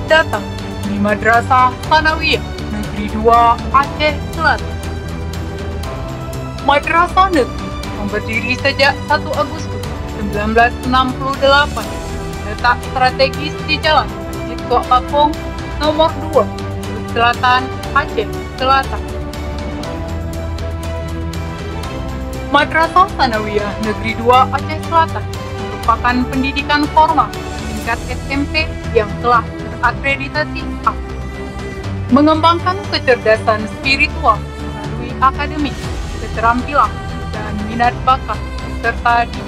datang di Madrasah Tsanawiyah Negeri 2 Aceh Selatan. Madrasah Negeri yang berdiri sejak 1 Agustus 1968, letak strategis di Jalan Masjid Tok Kapong nomor 2, Selatan, Aceh Selatan. Madrasah Tsanawiyah Negeri 2 Aceh Selatan merupakan pendidikan formal tingkat SMP yang telah terakreditasi A. Mengembangkan kecerdasan spiritual melalui akademik, keterampilan, dan minat bakat serta di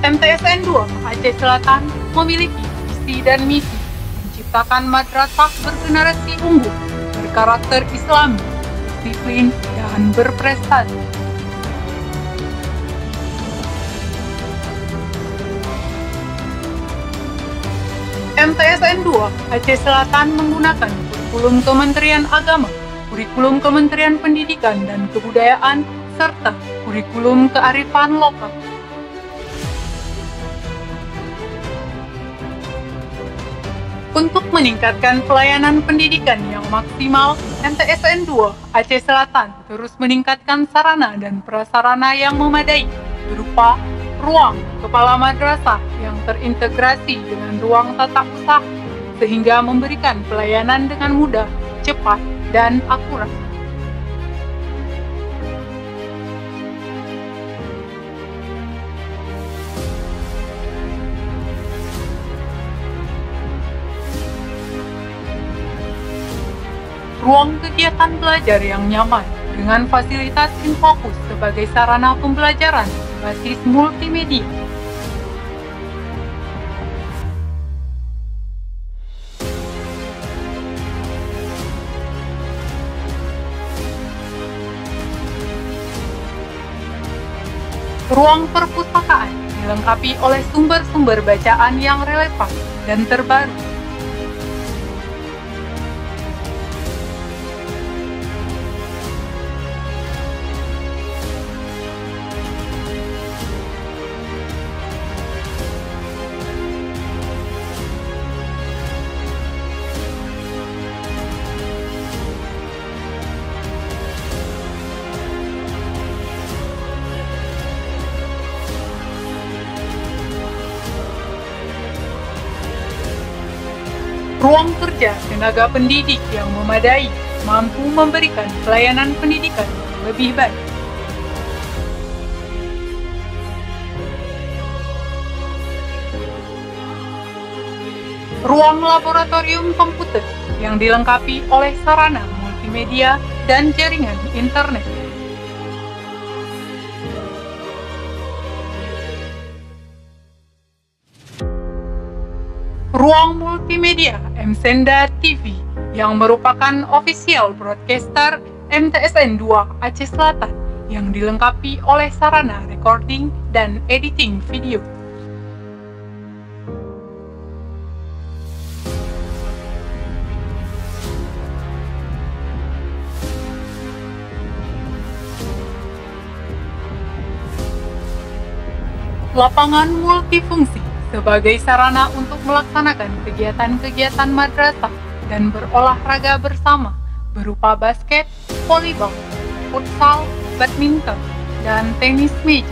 MTSN 2 Aceh Selatan memiliki visi dan misi menciptakan madrasah bergenerasi unggul, berkarakter Islami, disiplin, dan berprestasi. MTSN 2 Aceh Selatan menggunakan kurikulum Kementerian Agama, kurikulum Kementerian Pendidikan dan Kebudayaan, serta kurikulum kearifan lokal. Untuk meningkatkan pelayanan pendidikan yang maksimal, MTSN 2 Aceh Selatan terus meningkatkan sarana dan prasarana yang memadai, berupa ruang kepala madrasah yang terintegrasi dengan ruang tata usaha, sehingga memberikan pelayanan dengan mudah, cepat, dan akurat. Ruang kegiatan belajar yang nyaman dengan fasilitas Infokus sebagai sarana pembelajaran berbasis multimedia. Ruang perpustakaan dilengkapi oleh sumber-sumber bacaan yang relevan dan terbaru. Ruang kerja tenaga pendidik yang memadai, mampu memberikan pelayanan pendidikan yang lebih baik. Ruang laboratorium komputer yang dilengkapi oleh sarana multimedia dan jaringan internet. Ruang multimedia M-Senda TV yang merupakan official broadcaster MTSN 2 Aceh Selatan yang dilengkapi oleh sarana recording dan editing video. Lapangan multifungsi sebagai sarana untuk melaksanakan kegiatan-kegiatan madrasah dan berolahraga bersama berupa basket, volleyball, futsal, badminton, dan tenis meja.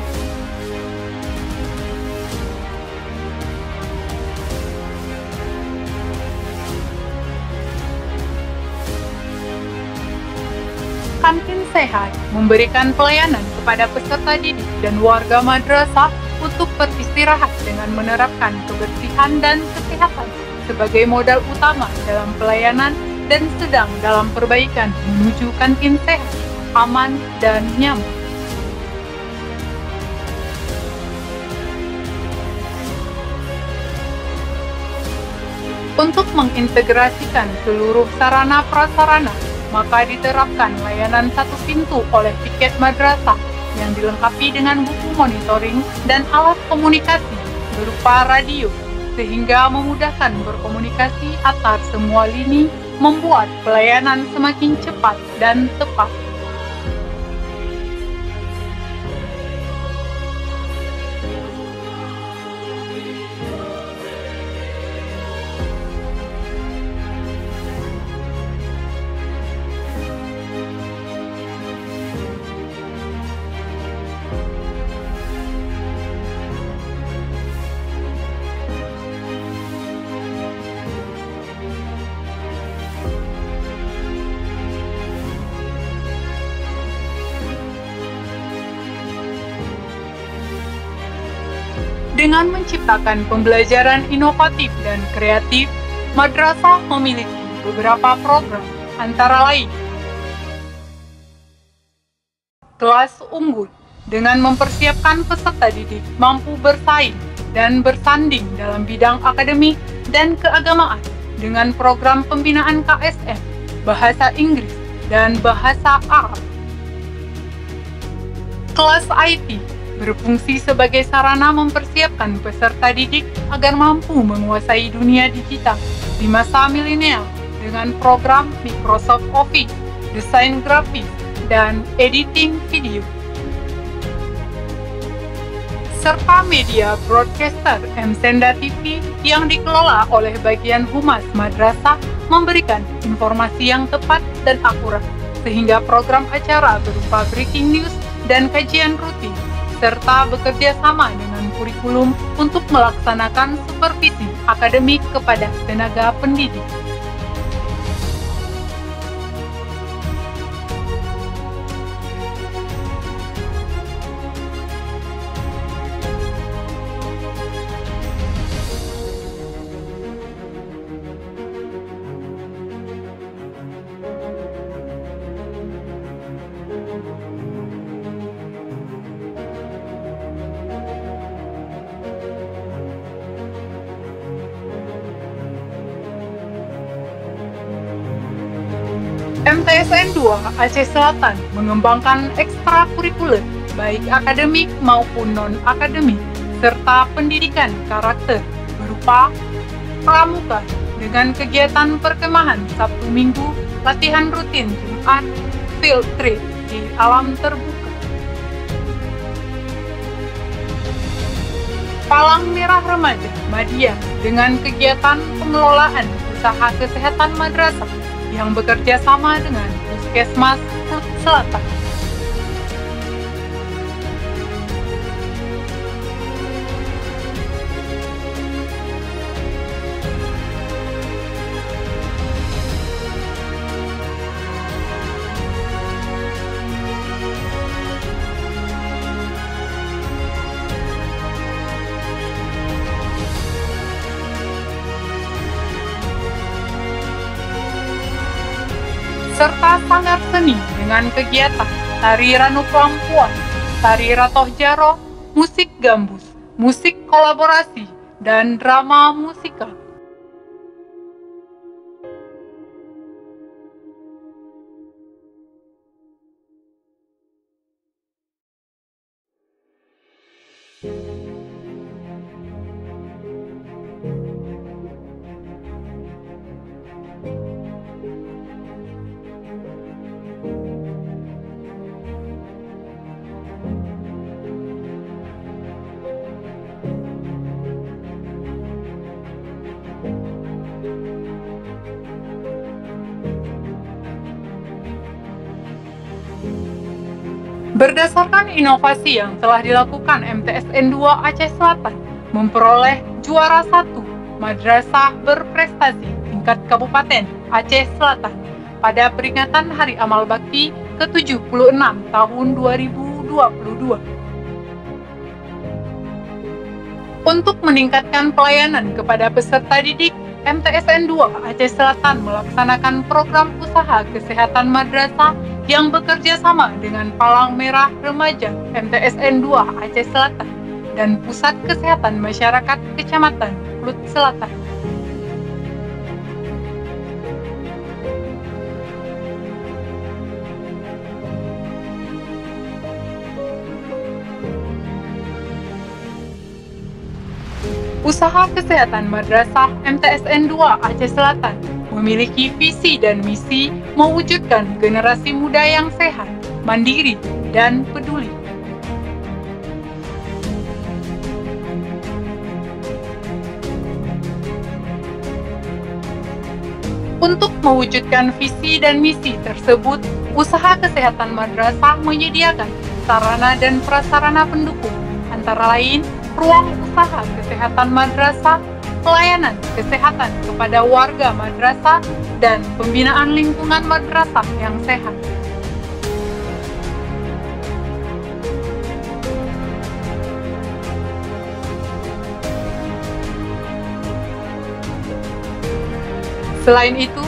Kantin sehat memberikan pelayanan kepada peserta didik dan warga madrasah untuk beristirahat dengan menerapkan kebersihan dan kesehatan sebagai modal utama dalam pelayanan dan sedang dalam perbaikan menuju kantin sehat, aman, dan nyaman. Untuk mengintegrasikan seluruh sarana prasarana, maka diterapkan layanan satu pintu oleh tiket madrasah yang dilengkapi dengan buku monitoring dan alat komunikasi berupa radio, sehingga memudahkan berkomunikasi antar semua lini, membuat pelayanan semakin cepat dan tepat. Dengan menciptakan pembelajaran inovatif dan kreatif, madrasah memiliki beberapa program, antara lain kelas unggul, dengan mempersiapkan peserta didik mampu bersaing dan bersanding dalam bidang akademik dan keagamaan dengan program pembinaan KSM, bahasa Inggris, dan bahasa Arab. Kelas IT berfungsi sebagai sarana mempersiapkan peserta didik agar mampu menguasai dunia digital di masa milenial dengan program Microsoft Office, desain grafis, dan editing video. Serta media broadcaster M-Senda TV yang dikelola oleh bagian humas madrasah memberikan informasi yang tepat dan akurat, sehingga program acara berupa breaking news dan kajian rutin, serta bekerja sama dengan kurikulum untuk melaksanakan supervisi akademik kepada tenaga pendidik. MTSN 2 Aceh Selatan mengembangkan ekstrakurikuler baik akademik maupun non-akademik serta pendidikan karakter berupa pramuka dengan kegiatan perkemahan Sabtu Minggu, latihan rutin Jumat, field trip di alam terbuka. Palang Merah Remaja Madya dengan kegiatan pengelolaan usaha kesehatan madrasah yang bekerja sama dengan Puskesmas Klut Selatan. Serta sanggar seni dengan kegiatan tari Ranu Pelampuan, tari Ratoh Jaro, musik gambus, musik kolaborasi, dan drama musikal. Berdasarkan inovasi yang telah dilakukan MTSN 2 Aceh Selatan, memperoleh juara 1 madrasah berprestasi tingkat Kabupaten Aceh Selatan pada peringatan Hari Amal Bakti ke-76 tahun 2022. Untuk meningkatkan pelayanan kepada peserta didik, MTSN 2 Aceh Selatan melaksanakan program usaha kesehatan madrasah yang bekerja sama dengan Palang Merah Remaja MTSN 2 Aceh Selatan dan Pusat Kesehatan Masyarakat Kecamatan Klut Selatan. Usaha Kesehatan Madrasah MTSN 2 Aceh Selatan memiliki visi dan misi mewujudkan generasi muda yang sehat, mandiri, dan peduli. Untuk mewujudkan visi dan misi tersebut, usaha kesehatan madrasah menyediakan sarana dan prasarana pendukung, antara lain ruang usaha kesehatan madrasah, pelayanan kesehatan kepada warga madrasah, dan pembinaan lingkungan madrasah yang sehat. Selain itu,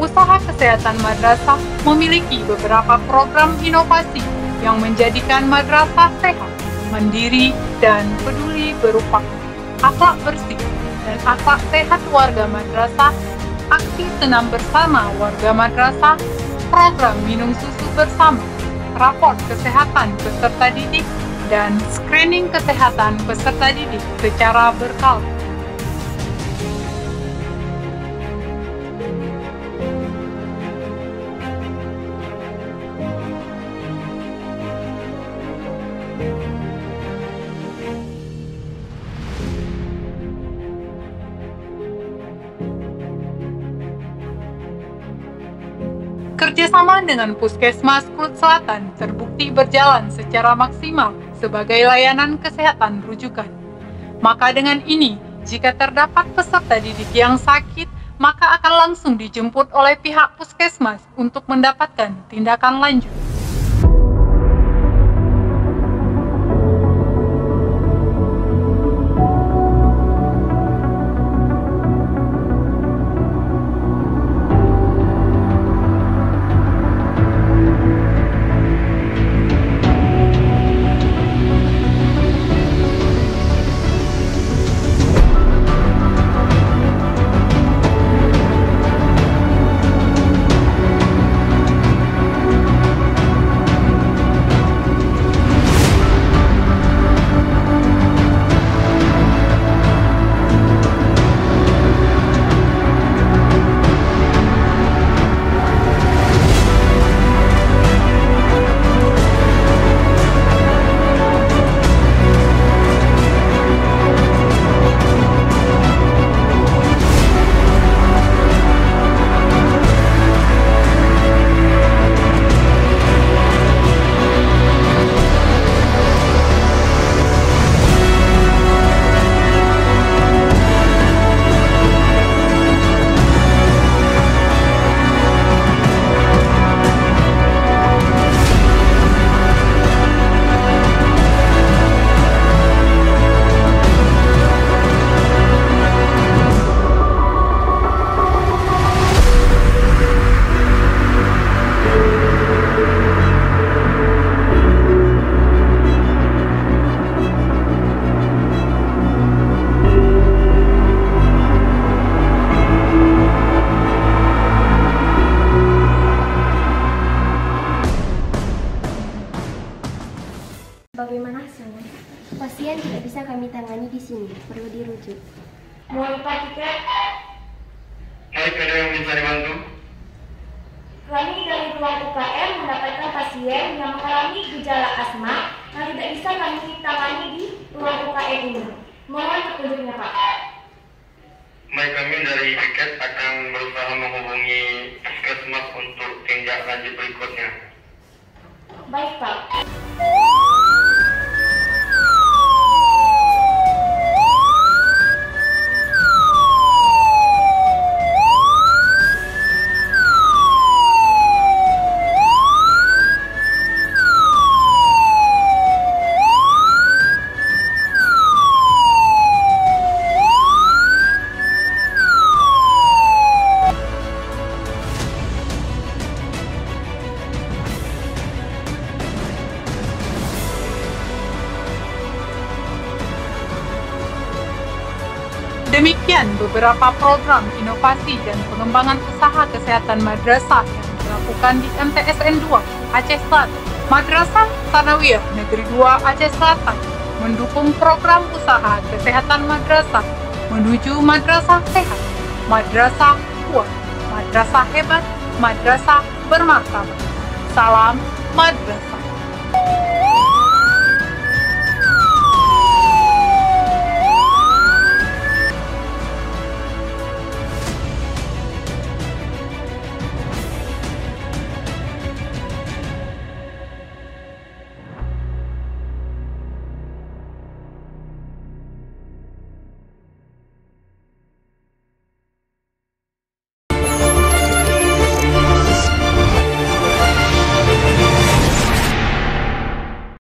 usaha kesehatan madrasah memiliki beberapa program inovasi yang menjadikan madrasah sehat, mandiri, dan peduli berupa akhlak bersih dan akhlak sehat warga madrasah, aksi senam bersama warga madrasah, program minum susu bersama, raport kesehatan peserta didik, dan screening kesehatan peserta didik secara berkala. Kerjasama dengan Puskesmas Klut Selatan terbukti berjalan secara maksimal sebagai layanan kesehatan rujukan. Maka dengan ini, jika terdapat peserta didik yang sakit, maka akan langsung dijemput oleh pihak Puskesmas untuk mendapatkan tindakan lanjut. Bagaimana hasilnya? Pasien tidak bisa kami tangani di sini, perlu dirujuk. Mohon lupa tiket. Baik, ada yang bisa dibantu? Kami dari ruang UKM mendapatkan pasien yang mengalami gejala asma yang tidak bisa kami tangani di ruang UKM ini. Mohon petunjuknya, Pak. Baik, kami dari tiket akan berusaha menghubungi Puskesmas untuk tindak lanjut berikutnya. Baik, Pak. Demikian beberapa program inovasi dan pengembangan usaha kesehatan madrasah yang dilakukan di MTSN 2 Aceh Selatan. Madrasah Tsanawiyah Negeri 2 Aceh Selatan mendukung program usaha kesehatan madrasah menuju madrasah sehat, madrasah kuat, madrasah hebat, madrasah bermartabat. Salam madrasah.